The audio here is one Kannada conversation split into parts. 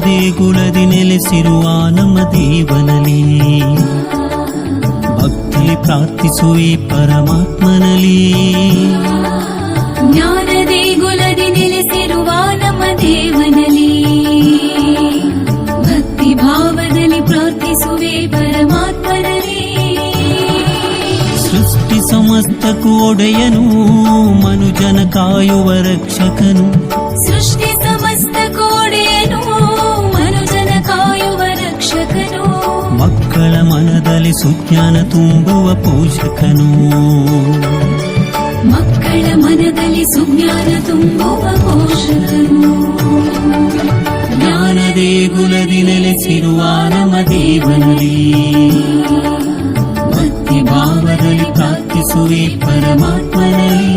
ದೇಗುಲದಿ ನೆಲೆಸಿರುವ ನಮ್ಮ ದೇವನಲ್ಲಿ ಭಕ್ತಿ ಪ್ರಾರ್ಥಿಸುವೆ ಪರಮಾತ್ಮನಲ್ಲಿ. ಜ್ಞಾನ ದೇಗುಲದಿ ನೆಲೆಸಿರುವ ನಮ್ಮ ದೇವನಲ್ಲಿ ಭಕ್ತಿ ಭಾವದಲ್ಲಿ ಪ್ರಾರ್ಥಿಸುವೆ ಪರಮಾತ್ಮನಲ್ಲಿ. ಸೃಷ್ಟಿ ಸಮಸ್ತಕ್ಕೂ ಒಡೆಯನು, ಮನುಜನ ಕಾಯುವ ರಕ್ಷಕನು. ಸೃಷ್ಟಿ ಸಮಸ್ತಕ್ಕೂ ಒಡೆಯನು, ಮನುಜನ ಕಾಯುವ ರಕ್ಷಕನು. ಮಕ್ಕಳ ಮನದಲ್ಲಿ ಸುಜ್ಞಾನ ತುಂಬುವ ಪೋಷಕನು. ಮಕ್ಕಳ ಮನದಲ್ಲಿ ಸುಜ್ಞಾನ ತುಂಬುವ ಪೋಷಕನು. ಜ್ಞಾನ ದೇಗುಲದಿ ನೆಲೆಸಿರುವ ನಮ್ಮ ದೇವನಲ್ಲಿ ಭಕ್ತಿ ಭಾವದಲ್ಲಿ ಪ್ರಾರ್ಥಿಸುವೆ ಪರಮಾತ್ಮನಲ್ಲಿ.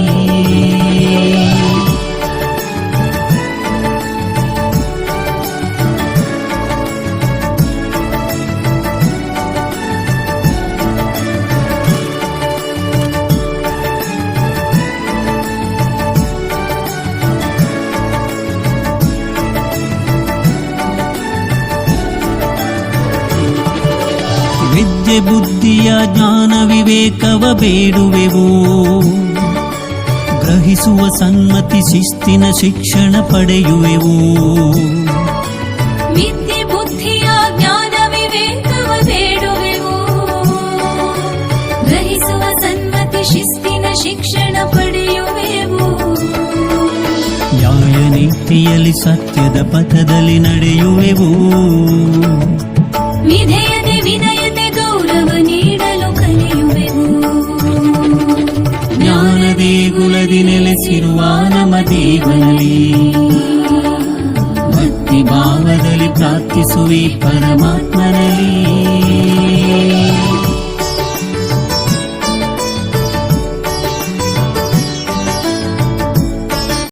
ವಿದ್ಯೆ ಬುದ್ಧಿಯ ಜ್ಞಾನ ವಿವೇಕವ ಬೇಡುವೆವು, ಗ್ರಹಿಸುವ ಸನ್ಮತಿ ಶಿಸ್ತಿನ ಶಿಕ್ಷಣ ಪಡೆಯುವೆವು. ವಿದ್ಯೆ ಬುದ್ಧಿಯ ಜ್ಞಾನ ವಿವೇಕವ ಬೇಡುವೆವು, ಗ್ರಹಿಸುವ ಸನ್ಮತಿ ಶಿಸ್ತಿನ ಶಿಕ್ಷಣ ಪಡೆಯುವೆವು. ನ್ಯಾಯ ನೀತಿಯಲ್ಲಿ ಸತ್ಯದ ಪಥದಲ್ಲಿ ನಡೆಯುವೆವು, ವಿಧೇಯತೆ ವಿನಯತೆ ಗೌರವ ನೀಡಲು ಕಲಿಯುವೆವು. ಜ್ಞಾನ ದೇಗುಲದಿ ನೆಲೆಸಿರುವ ನಮ್ಮ ದೇವನಲ್ಲಿ ಭಕ್ತಿ ಭಾವದಲ್ಲಿ ಪ್ರಾರ್ಥಿಸುವೆ ಪರಮಾತ್ಮನಲ್ಲಿ.